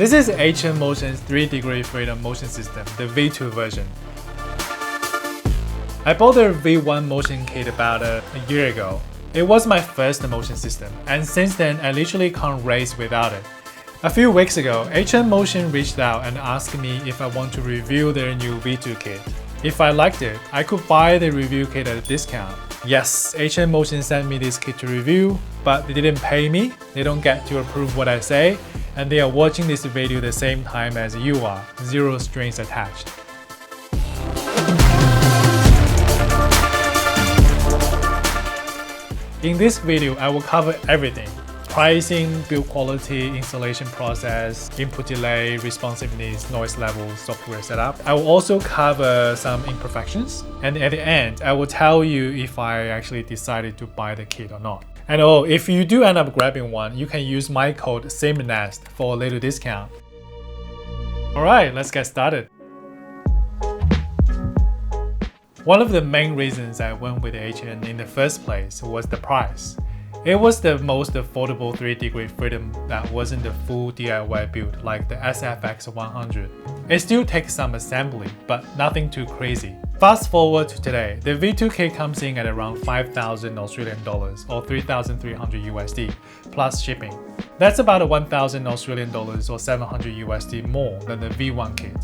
This is HN Motion's 3-degree freedom motion system, the V2 version. I bought the V1 motion kit about a year ago. It was my first motion system, and since then I literally can't race without it. A few weeks ago, HN Motion reached out and asked me if I want to review their new V2 kit. If I liked it, I could buy the review kit at a discount. Yes, HN Motion sent me this kit to review, but they didn't pay me, they don't get to approve what I say, and they are watching this video the same time as you are, zero strings attached. In this video, I will cover everything. Pricing, build quality, installation process, input delay, responsiveness, noise level, software setup. I will also cover some imperfections, and at the end, I will tell you if I actually decided to buy the kit or not. And oh, if you do end up grabbing one, you can use my code SIMNEST for a little discount. Alright, let's get started. One of the main reasons I went with HN in the first place was the price. It was the most affordable 3-degree freedom that wasn't the full DIY build like the SFX 100. It still takes some assembly, but nothing too crazy. Fast forward to today, the V2 kit comes in at around 5,000 Australian dollars or 3,300 USD plus shipping. That's about 1,000 Australian dollars or 700 USD more than the V1 kit.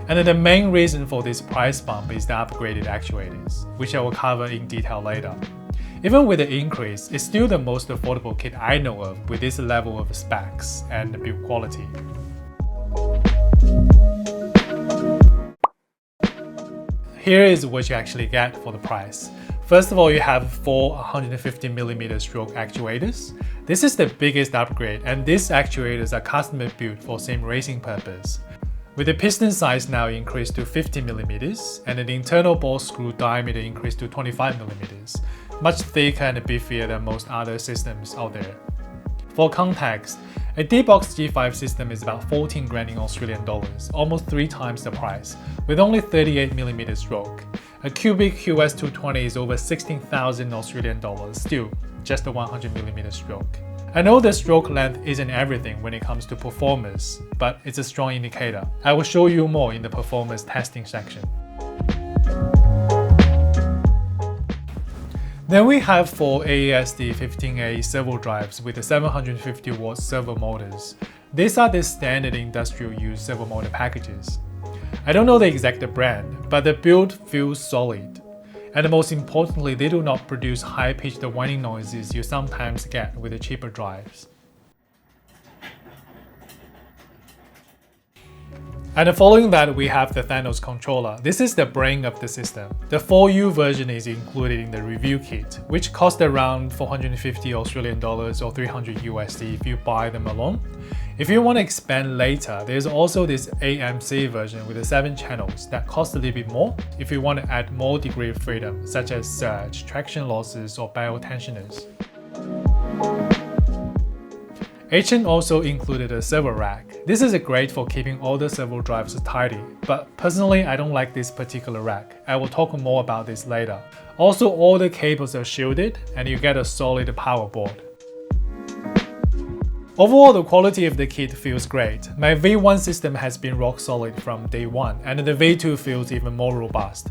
And then the main reason for this price bump is the upgraded actuators, which I will cover in detail later. Even with the increase, it's still the most affordable kit I know of with this level of specs and build quality. Here is what you actually get for the price. First of all, you have 4 150mm stroke actuators. This is the biggest upgrade, and these actuators are custom built for sim racing purpose. With the piston size now increased to 50mm and the internal ball screw diameter increased to 25mm, much thicker and beefier than most other systems out there. For context, a D-Box G5 system is about 14 grand in Australian dollars, almost 3 times the price, with only 38mm stroke. A cubic QS220 is over 16,000 Australian dollars, still just a 100mm stroke. I know the stroke length isn't everything when it comes to performance, but it's a strong indicator. I will show you more in the performance testing section. Then we have 4 AESD15A servo drives with the 750-watt servo motors. These are the standard industrial use servo motor packages. I don't know the exact brand, but the build feels solid. And most importantly, they do not produce high-pitched whining noises you sometimes get with the cheaper drives. And following that, we have the Thanos Controller. This is the brain of the system. The 4U version is included in the review kit, which cost around 450 Australian dollars or 300 USD if you buy them alone. If you want to expand later, there's also this AMC version with the 7 channels that cost a little bit more if you want to add more degree of freedom, such as surge, traction losses, or biotensioners. HN also included a servo rack. This is great for keeping all the servo drives tidy, but personally I don't like this particular rack. I will talk more about this later. Also, all the cables are shielded and you get a solid power board. Overall, the quality of the kit feels great. My V1 system has been rock solid from day one, and the V2 feels even more robust.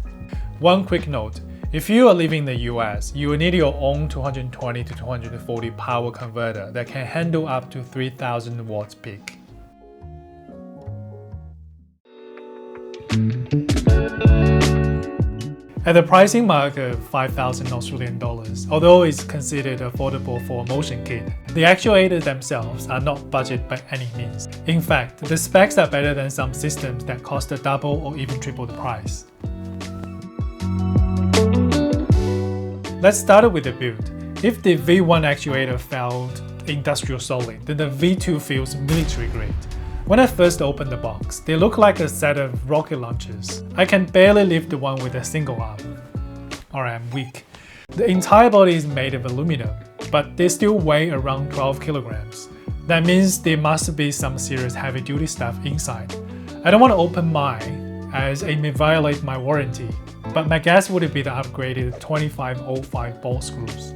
One quick note, if you are living in the US, you will need your own 220 to 240 power converter that can handle up to 3000 watts peak. At the pricing mark of 5,000 Australian dollars, although it's considered affordable for a motion kit, the actuators themselves are not budget by any means. In fact, the specs are better than some systems that cost double or even triple the price. Let's start with the build. If the V1 actuator felt industrial solid, then the V2 feels military grade. When I first opened the box, they look like a set of rocket launchers. I can barely lift the one with a single arm. Alright, I'm weak. The entire body is made of aluminum, but they still weigh around 12 kilograms. That means there must be some serious heavy-duty stuff inside. I don't want to open mine, as it may violate my warranty, but my guess would be the upgraded 2505 ball screws.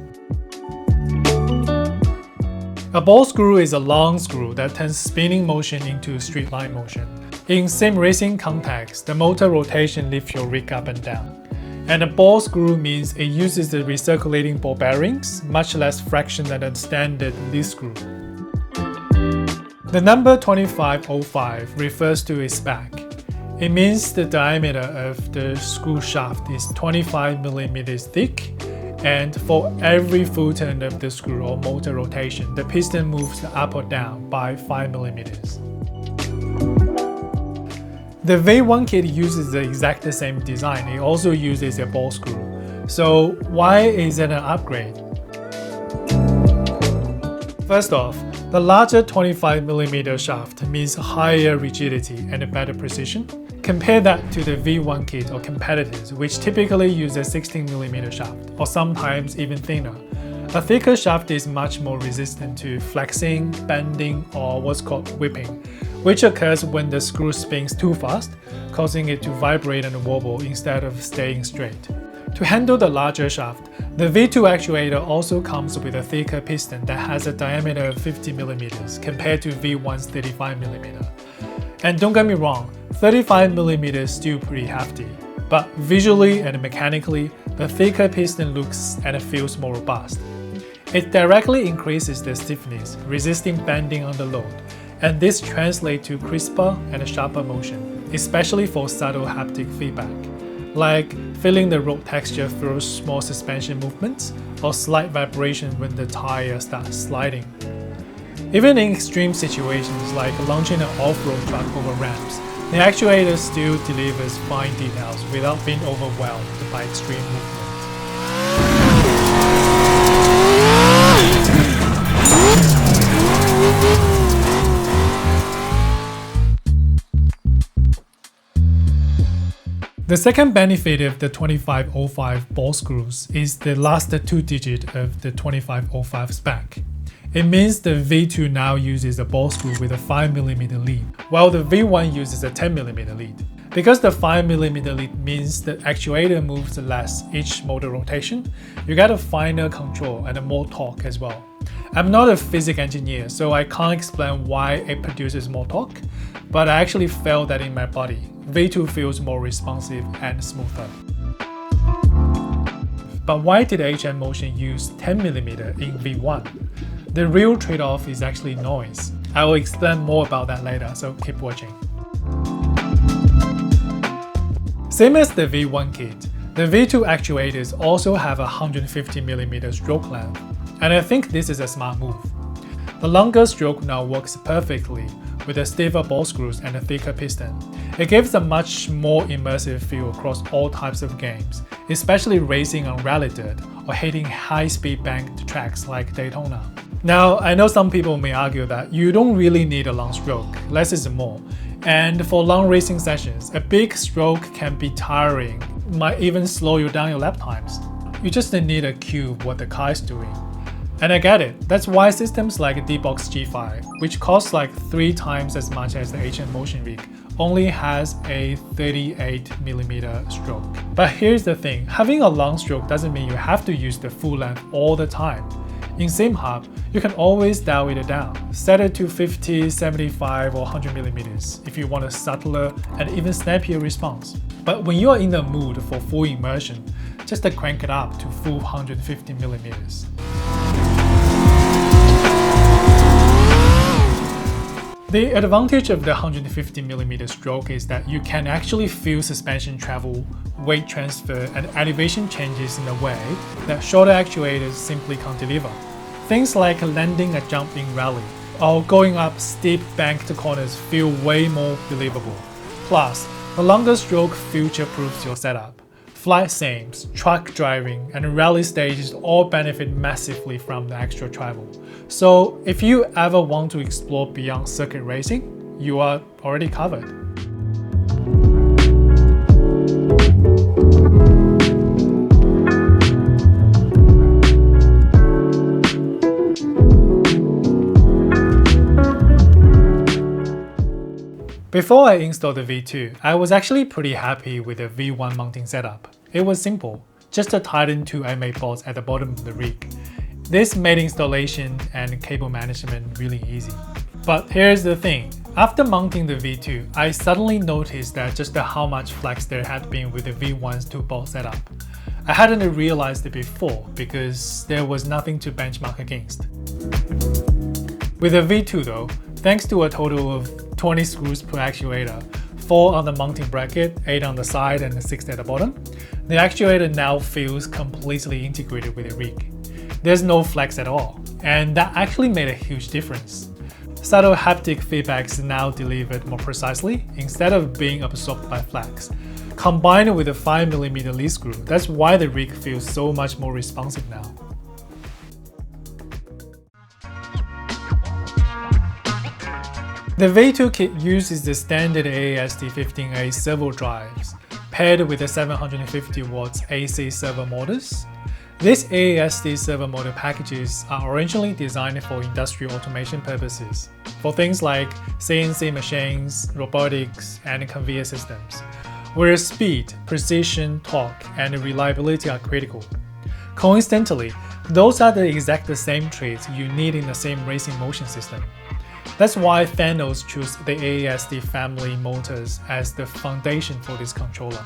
A ball screw is a long screw that turns spinning motion into straight line motion. In sim racing context, the motor rotation lifts your rig up and down. And a ball screw means it uses the recirculating ball bearings, much less friction than a standard lead screw. The number 2505 refers to its spec. It means the diameter of the screw shaft is 25 mm thick, and for every full turn of the screw or motor rotation, the piston moves up or down by 5 mm. The V1 kit uses the exact same design. It also uses a ball screw. So why is it an upgrade? First off, the larger 25mm shaft means higher rigidity and better precision. Compare that to the V1 kit or competitors, which typically use a 16mm shaft, or sometimes even thinner. A thicker shaft is much more resistant to flexing, bending, or what's called whipping, which occurs when the screw spins too fast, causing it to vibrate and wobble instead of staying straight. To handle the larger shaft, the V2 actuator also comes with a thicker piston that has a diameter of 50mm compared to V1's 35mm. And don't get me wrong, 35mm is still pretty hefty, but visually and mechanically, the thicker piston looks and feels more robust. It directly increases the stiffness, resisting bending under load, and this translates to crisper and sharper motion, especially for subtle haptic feedback, like feeling the road texture through small suspension movements or slight vibration when the tire starts sliding. Even in extreme situations like launching an off-road truck over ramps, the actuator still delivers fine details without being overwhelmed by extreme movement. The second benefit of the 2505 ball screws is the last two digits of the 2505 spec. It means the V2 now uses a ball screw with a 5mm lead, while the V1 uses a 10mm lead. Because the 5mm lead means the actuator moves less each motor rotation, you get a finer control and more torque as well. I'm not a physics engineer, so I can't explain why it produces more torque, but I actually felt that in my body. V2 feels more responsive and smoother. But why did HM Motion use 10mm in V1? The real trade-off is actually noise. I will explain more about that later, so keep watching. Same as the V1 kit, the V2 actuators also have a 150mm stroke length, and I think this is a smart move. The longer stroke now works perfectly with the stiffer ball screws and a thicker piston. It gives a much more immersive feel across all types of games, especially racing on rally dirt or hitting high-speed banked tracks like Daytona. Now, I know some people may argue that you don't really need a long stroke, less is more. And for long racing sessions, a big stroke can be tiring, might even slow you down your lap times. You just need a cue of what the car is doing. And I get it, that's why systems like D-Box G5, which costs like 3 times as much as the HM Motion rig, only has a 38mm stroke. But here's the thing, having a long stroke doesn't mean you have to use the full length all the time. In Simhub, you can always dial it down, set it to 50, 75 or 100mm if you want a subtler and even snappier response. But when you are in the mood for full immersion, just crank it up to full 150mm. The advantage of the 150mm stroke is that you can actually feel suspension travel, weight transfer, and elevation changes in a way that shorter actuators simply can't deliver. Things like landing a jump in rally or going up steep banked corners feel way more believable. Plus, the longer stroke future-proofs your setup. Flight sims, truck driving, and rally stages all benefit massively from the extra travel. So if you ever want to explore beyond circuit racing, you are already covered. Before I installed the V2, I was actually pretty happy with the V1 mounting setup. It was simple, just tighten 2 M8 bolts at the bottom of the rig. This made installation and cable management really easy. But here's the thing, after mounting the V2, I suddenly noticed that just how much flex there had been with the V1's 2-bolt setup. I hadn't realized it before because there was nothing to benchmark against. With the V2 though, thanks to a total of 20 screws per actuator, 4 on the mounting bracket, 8 on the side and 6 at the bottom, the actuator now feels completely integrated with the rig. There's no flex at all, and that actually made a huge difference. Subtle haptic feedback is now delivered more precisely instead of being absorbed by flex. Combined with a 5mm lead screw, that's why the rig feels so much more responsive now. The V2 kit uses the standard AASD15A servo drives, paired with the 750 watts AC servo motors. These AASD servo motor packages are originally designed for industrial automation purposes, for things like CNC machines, robotics, and conveyor systems, where speed, precision, torque, and reliability are critical. Coincidentally, those are the exact same traits you need in the same racing motion system. That's why Thanos chose the AASD family motors as the foundation for this controller.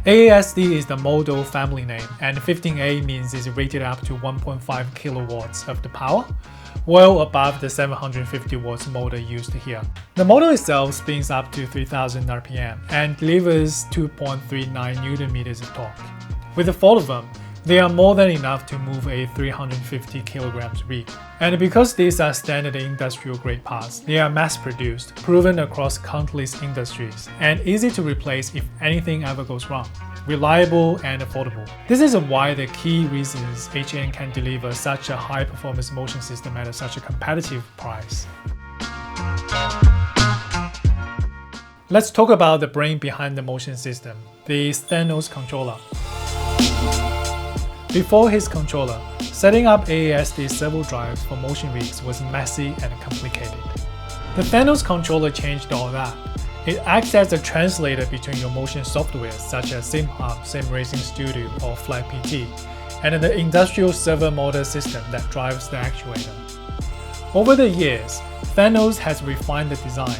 AASD is the model family name, and 15A means it's rated up to 1.5 kilowatts of the power, well above the 750 watts motor used here. The motor itself spins up to 3000 RPM and delivers 2.39 Nm of torque. With the 4 of them, they are more than enough to move a 350 kg rig. And because these are standard industrial grade parts, they are mass-produced, proven across countless industries, and easy to replace if anything ever goes wrong. Reliable and affordable. This is why the key reasons HN can deliver such a high-performance motion system at such a competitive price. Let's talk about the brain behind the motion system, the Thanos Controller. Before his controller, setting up AASD servo drives for motion rigs was messy and complicated. The Thanos Controller changed all that. It acts as a translator between your motion software such as Simhub, Sim Racing Studio, or Flight PT, and the industrial servo motor system that drives the actuator. Over the years, Thanos has refined the design,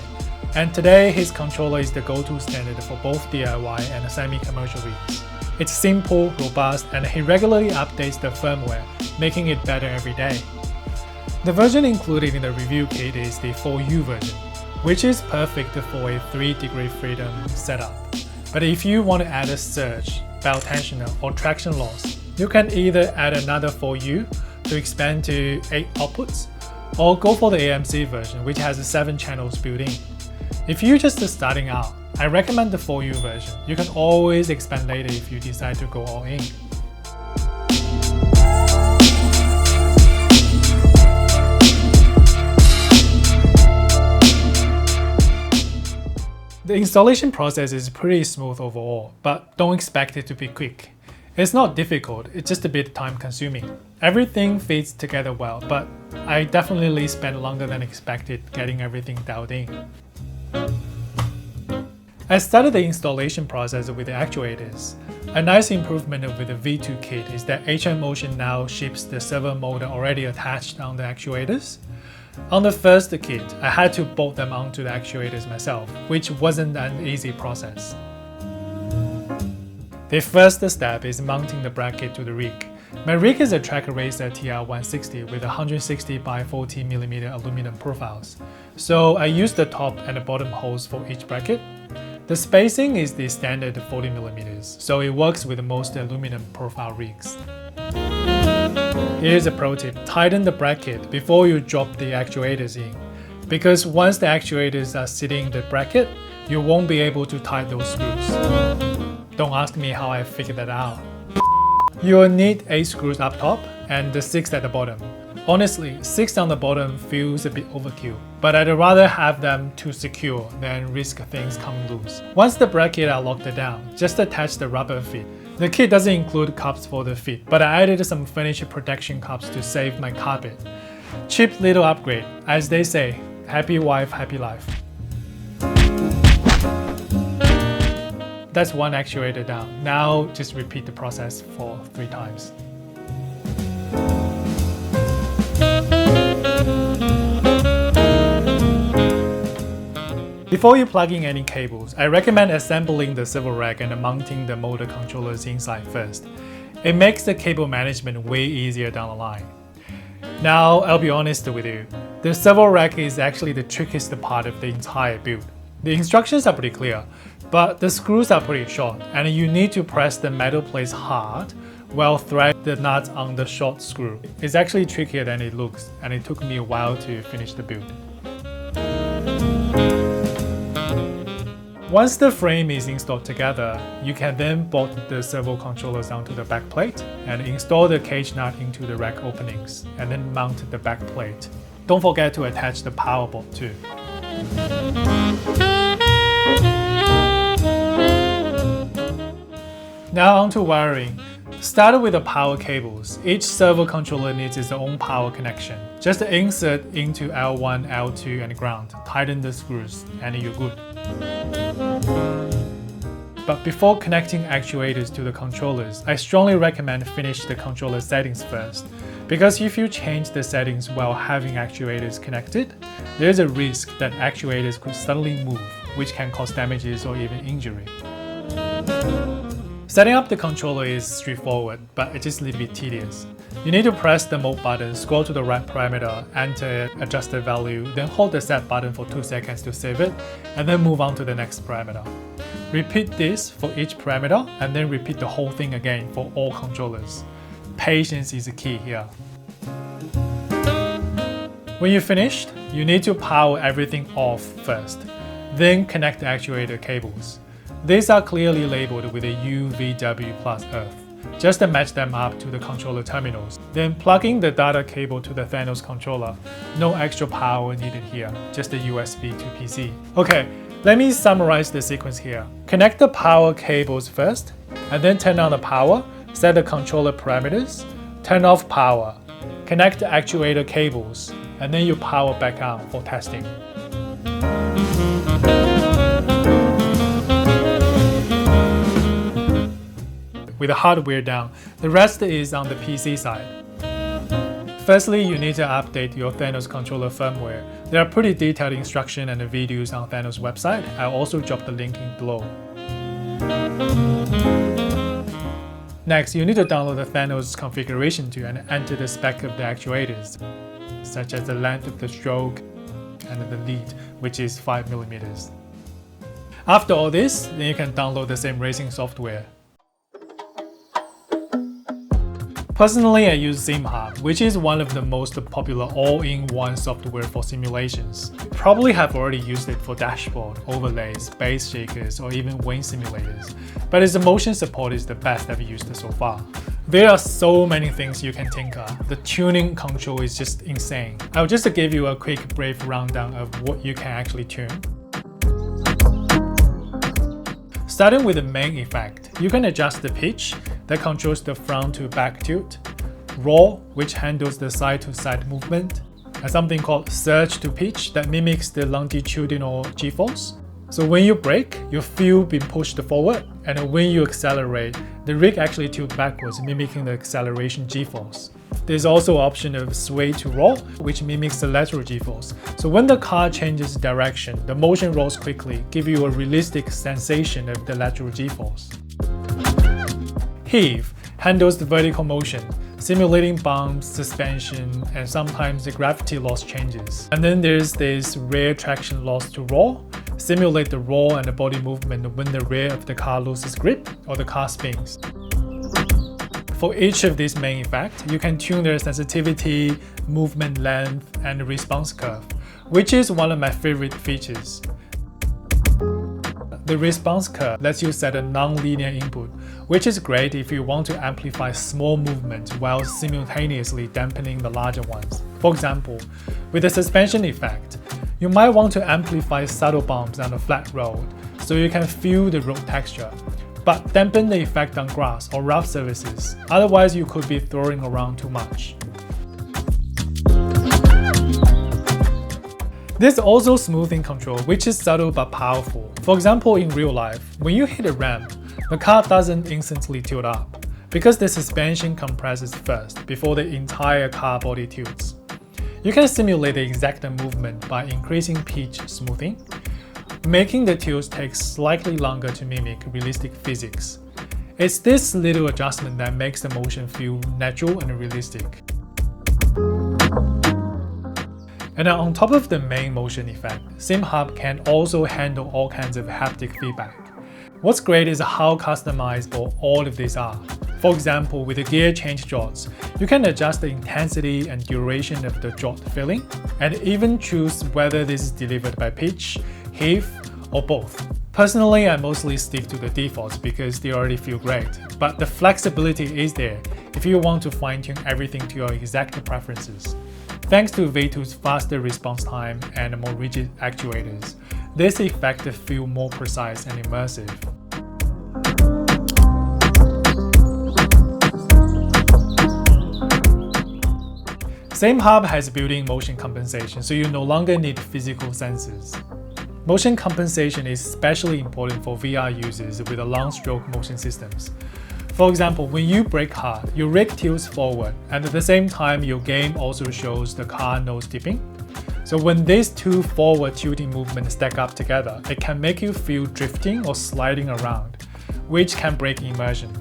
and today his controller is the go-to standard for both DIY and semi-commercial rigs. It's simple, robust, and he regularly updates the firmware, making it better every day. The version included in the review kit is the 4U version, which is perfect for a 3-degree freedom setup. But if you want to add a surge, belt tensioner, or traction loss, you can either add another 4U to expand to 8 outputs, or go for the AMC version, which has 7 channels built in. If you're just starting out, I recommend the 4U version. You can always expand later if you decide to go all in. The installation process is pretty smooth overall, but don't expect it to be quick. It's not difficult, it's just a bit time consuming. Everything fits together well, but I definitely spent longer than expected getting everything dialed in. I started the installation process with the actuators. A nice improvement with the V2 kit is that HN Motion now ships the servo motor already attached on the actuators. On the first kit, I had to bolt them onto the actuators myself, which wasn't an easy process. The first step is mounting the bracket to the rig. My rig is a Track Racer TR160 with 160 by 40mm aluminum profiles, so I used the top and the bottom holes for each bracket. The spacing is the standard 40mm, so it works with most aluminum profile rigs. Here's a pro tip: tighten the bracket before you drop the actuators in, because once the actuators are sitting in the bracket, you won't be able to tie those screws. Don't ask me how I figured that out. You'll need 8 screws up top and 6 at the bottom. Honestly, 6 on the bottom feels a bit overkill, but I'd rather have them too secure than risk things coming loose. Once the bracket are locked down, just attach the rubber feet. The kit doesn't include cups for the feet, but I added some furniture protection cups to save my carpet. Cheap little upgrade, as they say, happy wife, happy life. That's one actuator down. Now just repeat the process for 3 times. Before you plug in any cables, I recommend assembling the servo rack and mounting the motor controllers inside first. It makes the cable management way easier down the line. Now, I'll be honest with you, the servo rack is actually the trickiest part of the entire build. The instructions are pretty clear, but the screws are pretty short and you need to press the metal plates hard while thread the nuts on the short screw. It's actually trickier than it looks, and it took me a while to finish the build. Once the frame is installed together, you can then bolt the servo controllers onto the back plate and install the cage nut into the rack openings, and then mount the back plate. Don't forget to attach the power board too. Now onto wiring. Start with the power cables. Each servo controller needs its own power connection. Just insert into L1, L2 and ground, tighten the screws, and you're good. But before connecting actuators to the controllers, I strongly recommend finish the controller settings first. Because if you change the settings while having actuators connected, there's a risk that actuators could suddenly move, which can cause damages or even injury. Setting up the controller is straightforward, but it's just a little bit tedious. You need to press the mode button, scroll to the right parameter, enter adjusted value, then hold the set button for 2 seconds to save it, and then move on to the next parameter. Repeat this for each parameter, and then repeat the whole thing again for all controllers. Patience is the key here. When you're finished, you need to power everything off first, then connect the actuator cables. These are clearly labeled with a U, V, W plus Earth, just to match them up to the controller terminals. Then plug in the data cable to the Thanos controller. No extra power needed here, just a USB to PC. Okay, let me summarize the sequence here. Connect the power cables first, and then turn on the power, set the controller parameters, turn off power, connect the actuator cables, and then you power back on for testing. With the hardware down, the rest is on the PC side. Firstly, you need to update your Thanos controller firmware. There are pretty detailed instructions and videos on Thanos website. I'll also drop the link in below. Next, you need to download the Thanos configuration tool and enter the spec of the actuators, such as the length of the stroke and the lead, which is 5mm. After all this, then you can download the sim racing software. Personally, I use Simhub, which is one of the most popular all-in-one software for simulations. You probably have already used it for dashboard, overlays, base shakers, or even wing simulators, but its motion support is the best I've used so far. There are so many things you can tinker. The tuning control is just insane. I'll just give you a quick brief rundown of what you can actually tune. Starting with the main effect, you can adjust the pitch that controls the front to back tilt, roll, which handles the side to side movement, and something called surge to pitch that mimics the longitudinal g-force. So when you brake, you feel being pushed forward, and when you accelerate, the rig actually tilts backwards, mimicking the acceleration g-force. There's also an option of sway to roll, which mimics the lateral g-force. So when the car changes direction, the motion rolls quickly, giving you a realistic sensation of the lateral g-force. Heave handles the vertical motion, simulating bumps, suspension, and sometimes the gravity loss changes. And then there's this rear traction loss to roll, simulate the roll and the body movement when the rear of the car loses grip or the car spins. For each of these main effects, you can tune their sensitivity, movement length, and response curve, which is one of my favorite features. The response curve lets you set a non-linear input, which is great if you want to amplify small movements while simultaneously dampening the larger ones. For example, with the suspension effect, you might want to amplify subtle bumps on a flat road so you can feel the road texture, but dampen the effect on grass or rough surfaces, otherwise you could be throwing around too much. There's also smoothing control, which is subtle but powerful. For example, in real life, when you hit a ramp, the car doesn't instantly tilt up, because the suspension compresses first before the entire car body tilts. You can simulate the exact movement by increasing pitch smoothing, making the tilts take slightly longer to mimic realistic physics. It's this little adjustment that makes the motion feel natural and realistic. And now on top of the main motion effect, Simhub can also handle all kinds of haptic feedback. What's great is how customizable all of these are. For example, with the gear change jots, you can adjust the intensity and duration of the jot feeling, and even choose whether this is delivered by pitch, heave, or both. Personally, I mostly stick to the defaults because they already feel great, but the flexibility is there if you want to fine-tune everything to your exact preferences. Thanks to V2's faster response time and more rigid actuators, this effect feels more precise and immersive. Simhub has built-in motion compensation, so you no longer need physical sensors. Motion compensation is especially important for VR users with long stroke motion systems. For example, when you brake hard, your rig tilts forward, and at the same time your game also shows the car nose dipping. So when these two forward tilting movements stack up together, it can make you feel drifting or sliding around, which can break immersion.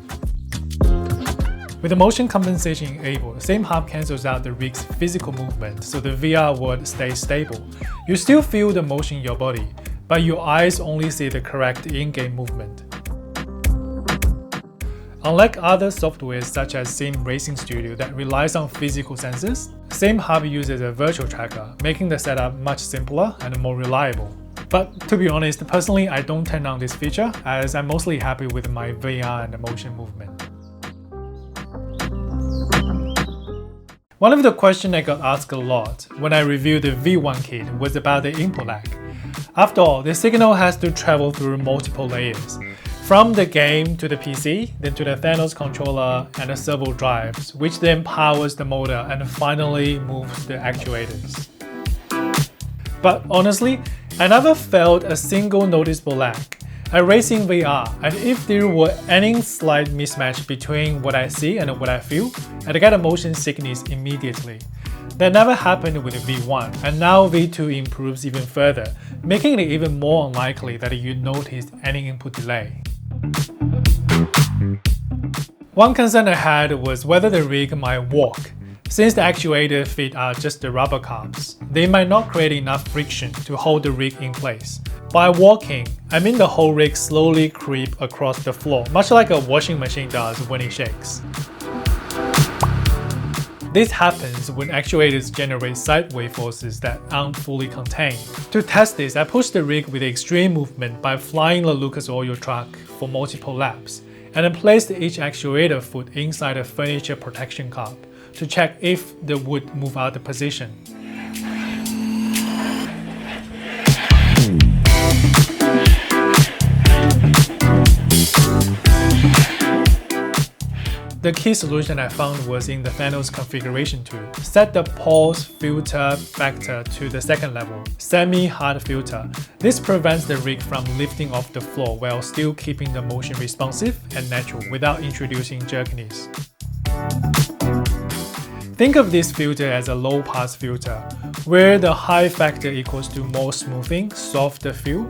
With the motion compensation enabled, Simhub cancels out the rig's physical movement, so the VR world stays stable. You still feel the motion in your body, but your eyes only see the correct in-game movement. Unlike other softwares such as Sim Racing Studio that relies on physical sensors, Simhub uses a virtual tracker, making the setup much simpler and more reliable. But to be honest, personally I don't turn on this feature, as I'm mostly happy with my VR and the motion movement. One of the questions I got asked a lot when I reviewed the V1 kit was about the input lag. After all, the signal has to travel through multiple layers, from the game to the PC, then to the Thanos controller and the servo drives, which then powers the motor and finally moves the actuators. But honestly, I never felt a single noticeable lag. I race in VR, and if there were any slight mismatch between what I see and what I feel, I'd get a motion sickness immediately. That never happened with V1, and now V2 improves even further, making it even more unlikely that you notice any input delay. One concern I had was whether the rig might walk. Since the actuator feet are just the rubber cups, they might not create enough friction to hold the rig in place. By walking, I mean the whole rig slowly creep across the floor, much like a washing machine does when it shakes. This happens when actuators generate sideway forces that aren't fully contained. To test this, I pushed the rig with extreme movement by flying the Lucas Oil truck for multiple laps, and then placed each actuator foot inside a furniture protection cup to check if the wood move out of position. The key solution I found was in the Thanos configuration tool. Set the pulse filter factor to the second level, semi-hard filter. This prevents the rig from lifting off the floor while still keeping the motion responsive and natural without introducing jerkiness. Think of this filter as a low-pass filter, where the high factor equals to more smoothing, softer feel,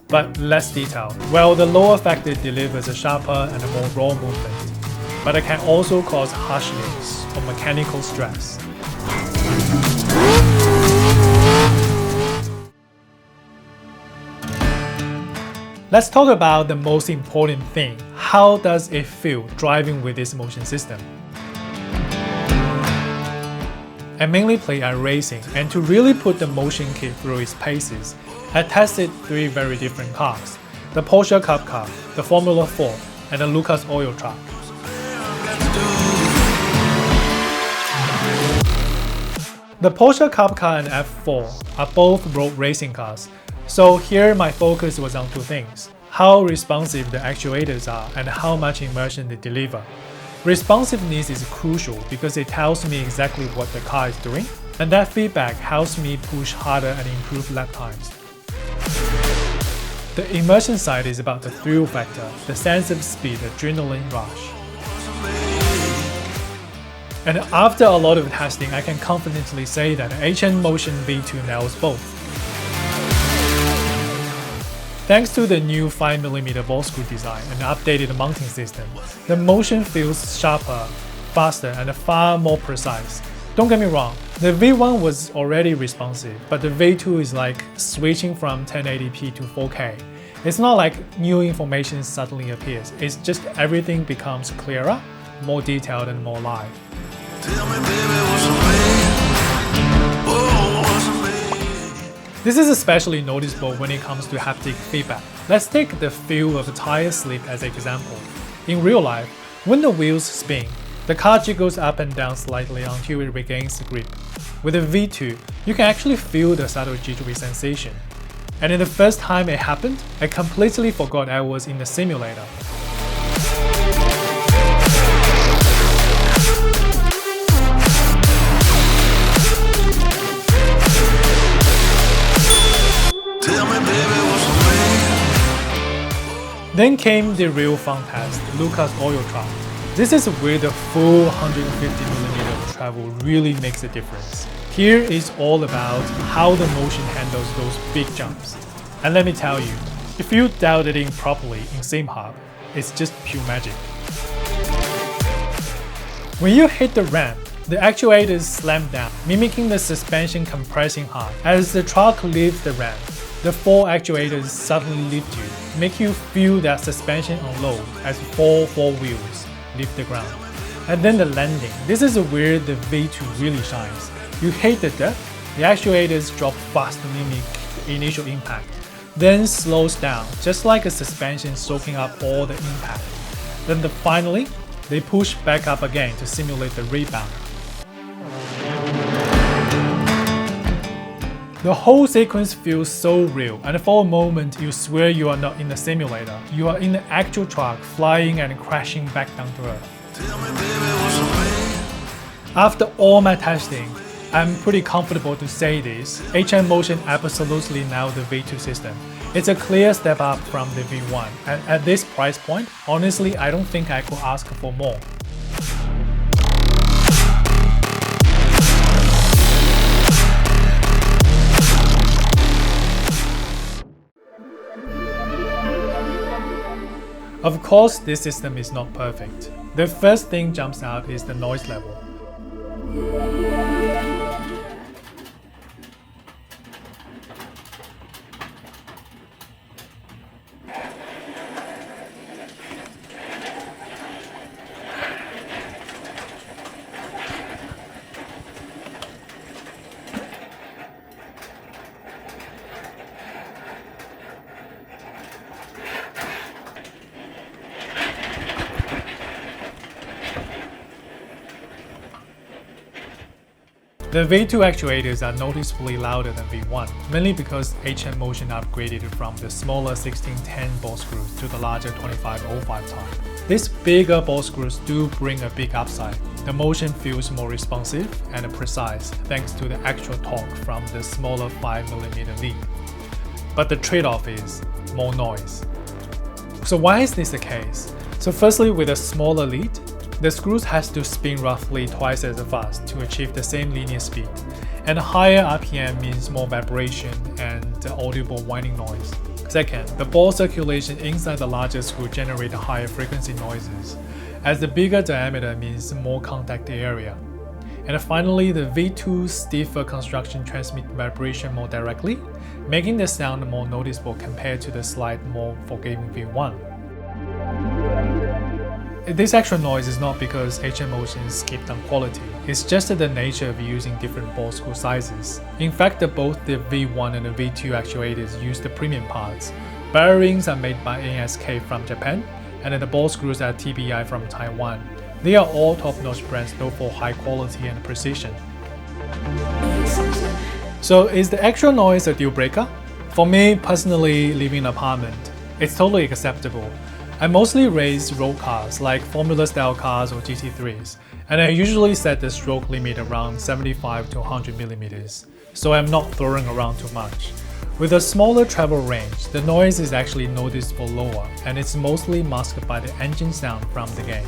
but less detail, while the lower factor delivers a sharper and a more raw movement. But it can also cause harshness or mechanical stress. Let's talk about the most important thing. How does it feel driving with this motion system? I mainly play iRacing, and to really put the motion kit through its paces, I tested 3 very different cars: the Porsche Cup car, the Formula 4, and the Lucas Oil truck. The Porsche Cup car and F4 are both road racing cars, so here my focus was on 2 things: how responsive the actuators are and how much immersion they deliver. Responsiveness is crucial because it tells me exactly what the car is doing, And that feedback helps me push harder and improve lap times. The immersion side is about the thrill factor, the sense of speed, adrenaline rush. And after a lot of testing, I can confidently say that HN Motion V2 nails both. Thanks to the new 5mm ball screw design and updated mounting system, the motion feels sharper, faster, and far more precise. Don't get me wrong, the V1 was already responsive, but the V2 is like switching from 1080p to 4K. It's not like new information suddenly appears, it's just everything becomes clearer, more detailed, and more live. This is especially noticeable when it comes to haptic feedback. Let's take the feel of a tire slip as an example. In real life, when the wheels spin, the car jiggles up and down slightly until it regains the grip. With a V2, you can actually feel the subtle jittery sensation. And in the first time it happened, I completely forgot I was in the simulator. Then came the real fun test, Lucas Oil Truck. This is where the full 150mm of travel really makes a difference. Here is all about how the motion handles those big jumps. And let me tell you, if you dialed it in properly in Simhub, it's just pure magic. When you hit the ramp, the actuators slam down, mimicking the suspension compressing hard. As the truck leaves the ramp, the 4 actuators suddenly lift you, make you feel that suspension unload as 4 wheels leave the ground. And then the landing. This is where the V2 really shines. You hit the dirt, the actuators drop fast to mimic the initial impact, then slows down, just like a suspension soaking up all the impact. Then finally, they push back up again to simulate the rebound. The whole sequence feels so real, and for a moment you swear you are not in the simulator. You are in the actual truck, flying and crashing back down to earth. After all my testing, I'm pretty comfortable to say this. HN Motion absolutely nailed the V2 system. It's a clear step up from the V1, and at this price point, honestly, I don't think I could ask for more. Of course, this system is not perfect. The first thing jumps out is the noise level. The V2 actuators are noticeably louder than V1, mainly because HN Motion upgraded from the smaller 1610 ball screws to the larger 2505 type. These bigger ball screws do bring a big upside. The motion feels more responsive and precise thanks to the actual torque from the smaller 5mm lead. But the trade-off is more noise. So why is this the case? So firstly, with a smaller lead, the screws has to spin roughly twice as fast to achieve the same linear speed, and higher RPM means more vibration and audible whining noise. Second, the ball circulation inside the larger screw generates higher frequency noises, as the bigger diameter means more contact area. And finally, the V2's stiffer construction transmits vibration more directly, making the sound more noticeable compared to the slight, more forgiving V1. This extra noise is not because HN Motion skipped on quality, it's just the nature of using different ball screw sizes. In fact, both the V1 and the V2 actuators use the premium parts. Bearings are made by NSK from Japan, and the ball screws are TBI from Taiwan. They are all top-notch brands known for high quality and precision. So is the extra noise a deal breaker? For me, personally, living in an apartment, it's totally acceptable. I mostly race road cars like Formula style cars or GT3s, and I usually set the stroke limit around 75 to 100 millimeters, so I'm not throwing around too much. With a smaller travel range, the noise is actually noticeable lower, and it's mostly masked by the engine sound from the game.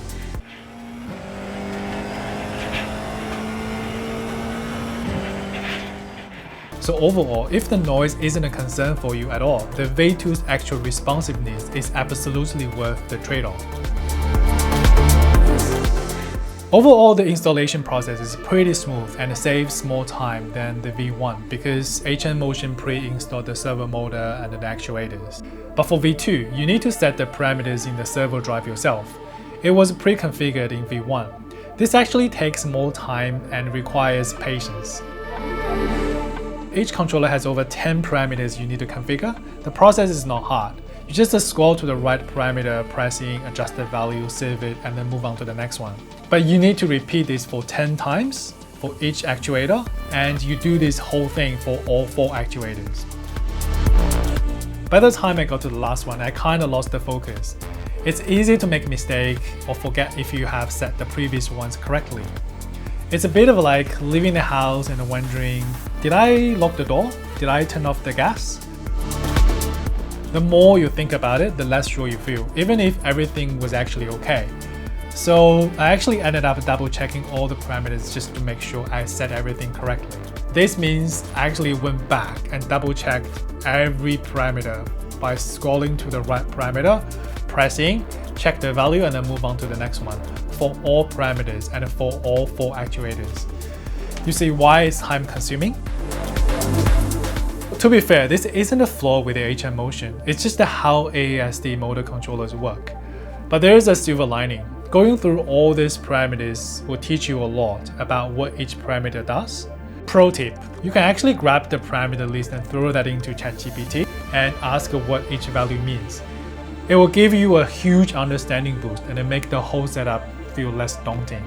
So overall, if the noise isn't a concern for you at all, the V2's actual responsiveness is absolutely worth the trade-off. Overall, the installation process is pretty smooth and saves more time than the V1 because HN Motion pre-installed the servo motor and the actuators. But for V2, you need to set the parameters in the servo drive yourself. It was pre-configured in V1. This actually takes more time and requires patience. Each controller has over 10 parameters you need to configure. The process is not hard. You just scroll to the right parameter, press in, adjust the value, save it, and then move on to the next one. But you need to repeat this for 10 times for each actuator, and you do this whole thing for all 4 actuators. By the time I got to the last one, I kinda lost the focus. It's easy to make a mistake or forget if you have set the previous ones correctly. It's a bit of like leaving the house and wondering, did I lock the door? Did I turn off the gas? The more you think about it, the less sure you feel, even if everything was actually okay. So I actually ended up double checking all the parameters just to make sure I set everything correctly. This means I actually went back and double checked every parameter by scrolling to the right parameter, pressing, check the value, and then move on to the next one for all parameters and for all 4 actuators. You see why it's time consuming? To be fair, this isn't a flaw with the HN Motion, it's just how AASD motor controllers work. But there is a silver lining. Going through all these parameters will teach you a lot about what each parameter does. Pro tip, you can actually grab the parameter list and throw that into ChatGPT and ask what each value means. It will give you a huge understanding boost and then make the whole setup feel less daunting.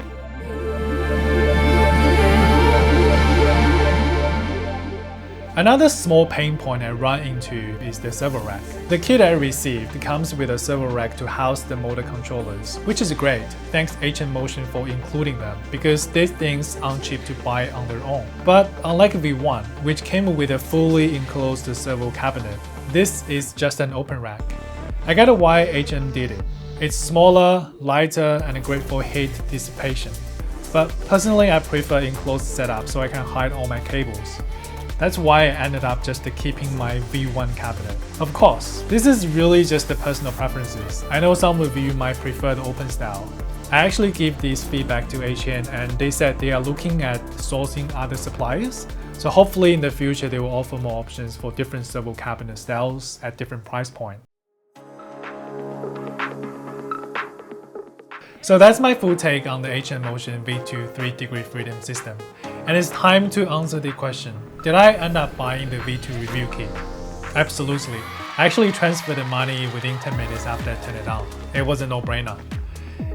Another small pain point I run into is the servo rack. The kit I received comes with a servo rack to house the motor controllers, which is great, thanks HN Motion for including them, because these things aren't cheap to buy on their own. But unlike V1, which came with a fully enclosed servo cabinet, this is just an open rack. I get why HN did it. It's smaller, lighter, and great for heat dissipation. But personally, I prefer enclosed setup so I can hide all my cables. That's why I ended up just keeping my V1 cabinet. Of course, this is really just the personal preferences. I know some of you might prefer the open style. I actually gave this feedback to HN and they said they are looking at sourcing other suppliers. So hopefully in the future they will offer more options for different servo cabinet styles at different price points. So that's my full take on the HN Motion V2 3-degree freedom system. And it's time to answer the question, did I end up buying the V2 review kit? Absolutely. I actually transferred the money within 10 minutes after I turned it on. It was a no-brainer.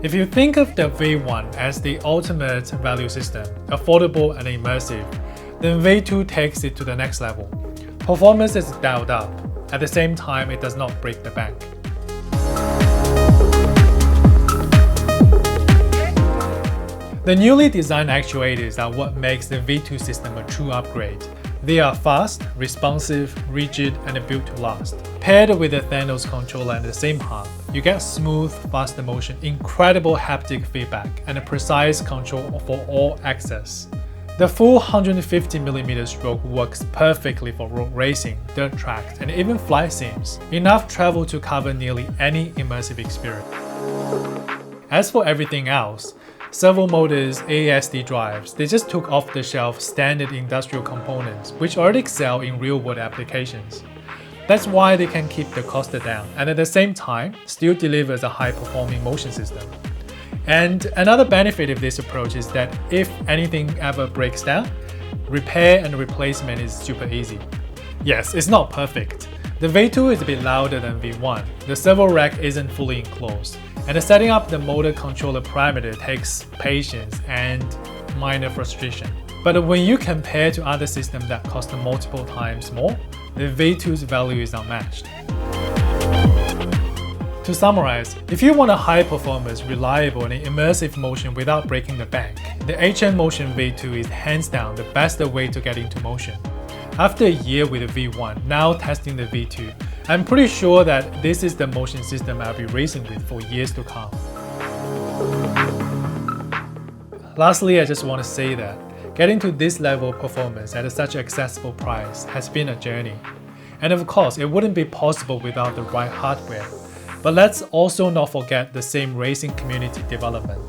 If you think of the V1 as the ultimate value system, affordable and immersive, then V2 takes it to the next level. Performance is dialed up. At the same time, it does not break the bank. The newly designed actuators are what makes the V2 system a true upgrade. They are fast, responsive, rigid, and built to last. Paired with the Thanos Controller and the Simhub, you get smooth, faster motion, incredible haptic feedback, and a precise control for all access. The full 150mm stroke works perfectly for road racing, dirt tracks, and even flight sims. Enough travel to cover nearly any immersive experience. As for everything else, servo motors, AASD drives, they just took off-the-shelf standard industrial components which already excel in real-world applications. That's why they can keep the cost down and at the same time still delivers a high-performing motion system. And another benefit of this approach is that if anything ever breaks down, repair and replacement is super easy. Yes, it's not perfect. The V2 is a bit louder than V1, the servo rack isn't fully enclosed, and setting up the motor controller parameter takes patience and minor frustration. But when you compare to other systems that cost multiple times more, the V2's value is unmatched. To summarize, if you want a high performance, reliable and immersive motion without breaking the bank, the HN Motion V2 is hands down the best way to get into motion. After a year with the V1, now testing the V2, I'm pretty sure that this is the motion system I'll be racing with for years to come. Lastly, I just want to say that getting to this level of performance at such an accessible price has been a journey. And of course, it wouldn't be possible without the right hardware. But let's also not forget the same racing community development.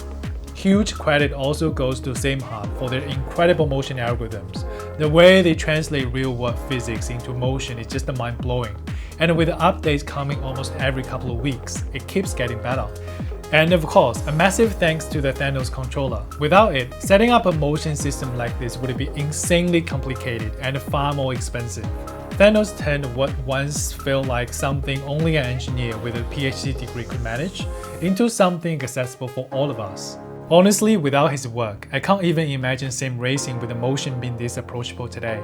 Huge credit also goes to Simhub for their incredible motion algorithms. The way they translate real-world physics into motion is just mind-blowing. And with updates coming almost every couple of weeks, it keeps getting better. And of course, a massive thanks to the Thanos Controller. Without it, setting up a motion system like this would be insanely complicated and far more expensive. Thanos turned what once felt like something only an engineer with a PhD degree could manage into something accessible for all of us. Honestly, without his work, I can't even imagine sim racing with the motion being this approachable today.